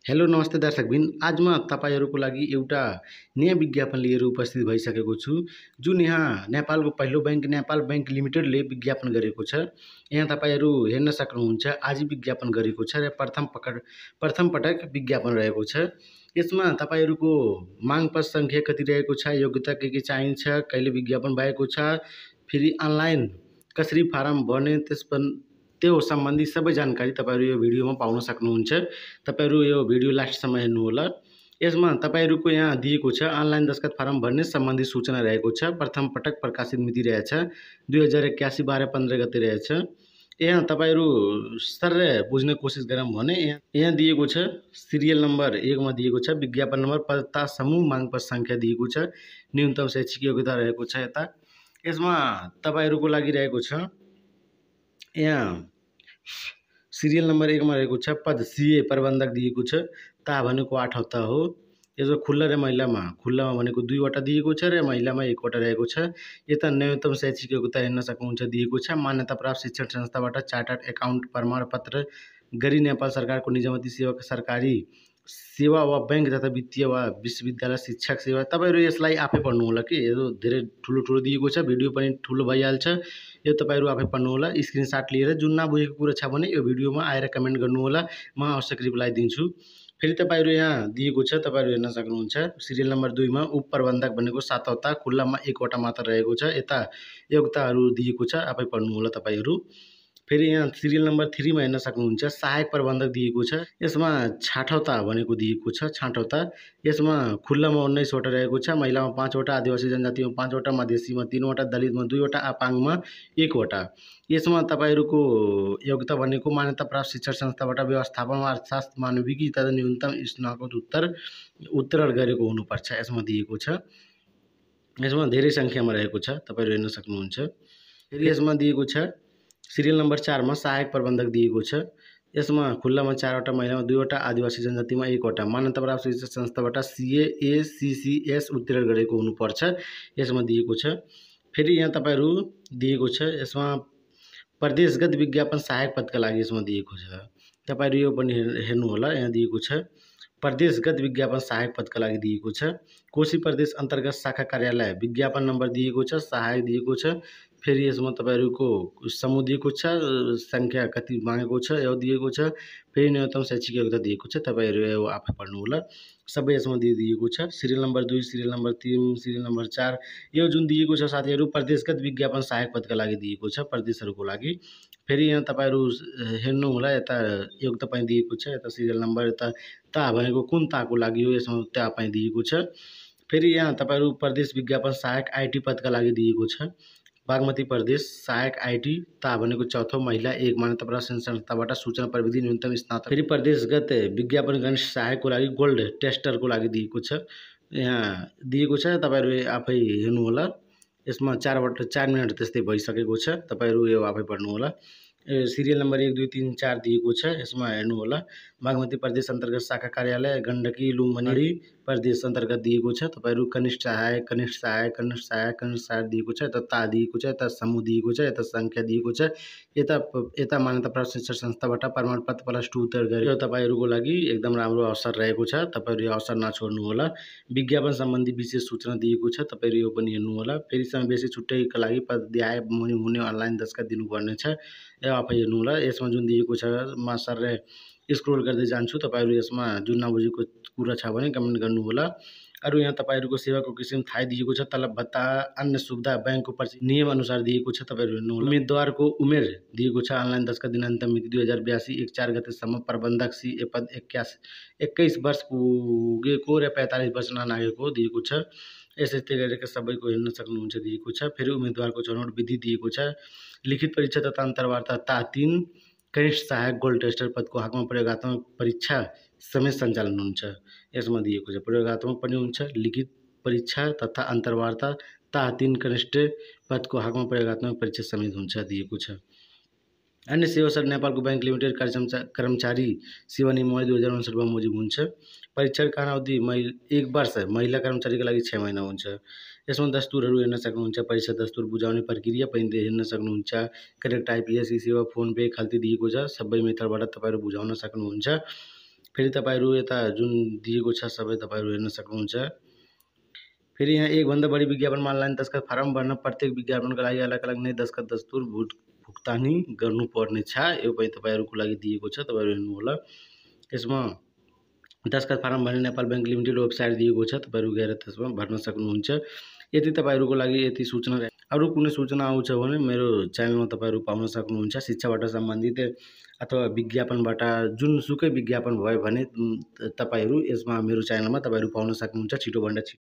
Hello नमस्ते दर्शकबिन, आज म तपाईहरुको लागि एउटा नयाँ विज्ञापन लिएर उपस्थित भइसकेको छु। जुन यहाँ नेपालको पहिलो बैंक नेपाल बैंक लिमिटेडले विज्ञापन गरेको छ। यहाँ तपाईहरु हेर्न सक्नुहुन्छ, आज विज्ञापन गरेको छ र प्रथम पटक विज्ञापन रहेको छ। यसमा तपाईहरुको माग पत्र संख्या कति रहेको छ, योग्यता के चाहिन्छ, कहिले विज्ञापन भएको छ, फेरि अनलाइन कसरी फारम भर्ने त्यो सम्बन्धी सबै जानकारी तपाईहरु यो भिडियोमा पाउन सक्नुहुन्छ। तपाईहरु यो भिडियो लास्टसम्म हेर्नु होला। यसमा तपाईहरुको यहाँ दिएको छ अनलाइन दस्खत फारम भर्ने सम्बन्धी सूचना रहेको छ। प्रथम पटक प्रकाशित मिति रहेछ 2081 12-15 गते रहेछ। यहाँ तपाईहरु सरले बुझ्ने कोसिस गरौँ भने यहाँ दिएको छ सिरियल नम्बर 1 मा दिएको छ विज्ञापन नम्बर, पदता समूह, माग पत्र संख्या दिएको छ, न्यूनतम शैक्षिक योग्यता रहेको छ। यता यसमा तपाईहरुको लागि रहेको छ यहाँ सिरियल नम्बर 1 मा रहेको छ पद सीए प्रबन्धक दिएको छ। ता भनेको 8 हप्ता हो। यसमा खुल्ला र महिलामा, खुल्लामा भनेको 2 वटा दिएको छ र महिलामा 1 वटा रहेको छ। यता न्यूनतम शैक्षिक योग्यता हेर्न सक्नुहुन्छ दिएको छ। मान्यता प्राप्त शिक्षण संस्थाबाट चार्टर्ड अकाउन्ट प्रमाणपत्र गरी नेपाल सरकारको निजामती सेवा, सरकारी सेवा वा बैंक तथा वित्तीय वा विश्वविद्यालय शिक्षक सेवा। तपाईहरु यसलाई आफै पढ्नु होला कि यो धेरै ठुलो दिएको छ, भिडियो पनि ठुलो भइहाल्छ। यो तपाईहरु आफै पढ्नु होला। स्क्रिनशट लिएर जुन नबुझेको कुरा छ भने यो भिडियोमा आएर कमेन्ट गर्नु होला, म आवश्यक रिप्लाई दिन्छु। फेरि तपाईहरु यहाँ दिएको छ, तपाईहरु हेर्न सक्नुहुन्छ सिरियल नम्बर 2 मा उप प्रबन्धक भनेको 7 वटा, खुल्लामा 1 वटा मात्र रहेको छ। यता योग्यताहरु दिएको छ, आफै पढ्नु होला तपाईहरु। फेरि यहाँ सिरियल नम्बर 3 मा हेर्न सक्नुहुन्छ सहायक प्रबन्धक दिएको छ। यसमा छाटौता भनेको दिएको छ, छाटौता। यसमा खुल्लामा 19 वटा रहेको छ, महिलामा 5 वटा, आदिवासी जनजातिमा 5 वटा, मधेसीमा 3 वटा, दलितमा 2 वटा, अपाङ्गमा 1 वटा। यसमा तपाईहरुको योग्यता भनेको मान्यता प्राप्त शिक्षण संस्थाबाट व्यवस्थापन वा अर्थशास्त्र, मानविकी तथा न्यूनतम स्नातकोत्तर गरेको हुनुपर्छ यसमा दिएको छ। यसमा धेरै संख्यामा रहेको छ, तपाईहरु हेर्न सक्नुहुन्छ। फेरि यसमा दिएको छ सिरियल नम्बर 4 मा सहायक प्रबन्धक दिएको छ। यसमा खुल्लामा 4 वटा, महिलामा 2 वटा, आदिवासी जनजातिमा 1 वटा, मान्यता प्राप्त शिक्षण संस्थाबाट CACCS उत्तीर्ण गरेको हुनुपर्छ यसमा दिएको छ। फेरि यहाँ तपाईहरु दिएको छ यसमा प्रदेशगत विज्ञापन सहायक पदका लागि यसमा दिएको छ। तपाईहरु यो पनि हेर्नु होला। यहाँ दिएको छ प्रदेशगत विज्ञापन सहायक पदका लागि दिएको छ। कोशी प्रदेश अन्तर्गत शाखा कार्यालय विज्ञापन नम्बर दिएको छ, सहायक दिएको छ। फेरि यसमा तपाईहरुको समूह दिएको छ, संख्या कति मागेको छ यो दिएको छ। फेरि न्यूनतम शैक्षिक योग्यता दिएको छ, तपाईहरु यो आफै पढ्नु होला। सबै यसमा दिएको छ। Serial number 2, serial number 3, serial number 4 यो जुन दिएको छ साथीहरु प्रदेशगत विज्ञापन सहायक पदका लागि दिएको छ, प्रदेशहरुको लागि। फेरि यहाँ तपाईहरु हेर्नु होला, यता योग्यता पनि दिएको छ। यता सिरियल नम्बर, यता ता भनेको कुन ताको लागि हो यसमा ता पनि दिएको छ। फेरि यहाँ तपाईहरु प्रदेश विज्ञापन सहायक आईटी पदका लागि दिएको छ। बागमती प्रदेश सहायक आईटी, ता भनेको चौथो, महिला 1, मान्यता प्राप्त संस्थाबाट सूचना प्रविधि न्यूनतम स्नातक। फेरि प्रदेशगत विज्ञापन गणित सहायकको लागि गोल्ड टेस्टरको लागि दिएको छ। यहाँ दिएको छ, तपाईहरु आफै हेर्नु होला। यसमा 4 मिनेट त्यस्तै भइसकेको छ, तपाईहरु यो आफै पढ्नु होला। सिरियल नम्बर 1 2 3 4 दिएको छ, यसमा हेर्नु होला। बागमती प्रदेश अन्तर्गत शाखा कार्यालय गण्डकी लुम्बिनी प्रदेश अन्तर्गत दिएको छ। तपाईहरु कनिष्ठ सहायक, कनिष्ठ सहायक, कनिष्ठ सहायक, कनिष्ठ सहायक दिएको छ। यता ता दिएको छ, यता समूह दिएको छ, यता संख्या दिएको छ। यता मान्यता प्राप्त शिक्षण संस्थाबाट प्रमाणपत्र +2 उत्तीर्ण गरेको तपाईहरुको लागि एकदम राम्रो अवसर रहेको छ। तपाईहरु यो अवसर नछोड्नु होला। विज्ञापन सम्बन्धी विशेष सूचना दिएको छ, तपाईहरु यो पनि हेर्नु होला। फेरि समावेशी छुट्टैका लागि पदध्याय हुने अनलाइन दस्खत दिनुपर्ने छ, यो आफै हेर्नु होला। यसमा जुन दिएको छ म सरले स्क्रोल गर्दै जान्छु, तपाईहरु यसमा जुन नबुझेको कुरा छ भने कमेन्ट गर्नु होला। अरु यहाँ तपाईहरुको सेवाको किसिम थाहै दिएको छ, तलब भत्ता, अन्य सुविधा बैंकको पर्ची नियम अनुसार दिएको छ, तपाईहरु हेर्नु होला। उम्मेदवारको उमेर दिएको छ, अनलाइन दस्खत दिनान्त मिति 2082 1/4 गतेसम्म, प्रबन्धक सीए पद 21 वर्ष पुगेको र 45 वर्ष ननागेको दिएको छ। यस्तै गरेर सबैको हेर्न सक्नुहुन्छ दिएको छ। फेरि उम्मेदवारको छनौट विधि दिएको छ। लिखित परीक्षा तथा अन्तर्वार्ता ता 3, कनिष्ठ सहायक गोल्ड टेस्टर पदको हकमा प्रयोगात्मक परीक्षा समेत सञ्चालन हुन्छ यसमा दिएको छ। प्रयोगात्मक पनि हुन्छ, लिखित परीक्षा तथा अन्तर्वार्ता ता 3 कनिष्ठ पदको हकमा प्रयोगात्मक परीक्षा समेत हुन्छ दिएको छ। अन्य सेवा सर नेपालको बैंक लिमिटेड कर्मचारी सेवा नियमावली 2059 मा मोजिब हुन्छ। परीक्षण कालावधि 1 वर्ष, महिला कर्मचारीका लागि 6 महिना हुन्छ। यसमा दस्तुरहरू हेर्न सक्नुहुन्छ, परीक्षा दस्तुर बुझाउने प्रक्रिया पनि हेर्न सक्नुहुन्छ। करेक्ट आइपिएस सेवा, फोन पे, खल्ती दिएको छ, सबै मेथडबाट तपाईहरु बुझाउन सक्नुहुन्छ। फेरि तपाईँहरू यता जुन दिएको छ सबै तपाईँहरू हेर्न सक्नुहुन्छ। फेरि यहाँ एकभन्दा बढी विज्ञापन अनलाइन दस्खत फारम भर्न प्रत्येक विज्ञापनको लागि अलग अलग नै दस्खत दस्तुर भुक्तानी गर्नुपर्ने छ। यो पनि तपाईँहरूको लागि दिएको छ, तपाईँहरू हेर्नु होला। यसमा दस्खत फारम भर्ने नेपाल बैंक लिमिटेड वेबसाइट दिएको छ, तपाईँहरू गएर त्यसमा भर्न सक्नुहुन्छ। यदि तपाईँहरूको लागि यति सूचना अरू कुनै सूचना आउँछ भने मेरो च्यानलमा तपाईँहरू पाउन सक्नुहुन्छ। शिक्षाबाट सम्बन्धित अथवा विज्ञापनबाट जुनसुकै विज्ञापन भयो भने तपाईँहरू यसमा मेरो च्यानलमा तपाईँहरू पाउन सक्नुहुन्छ छिटोभन्दा छिटो।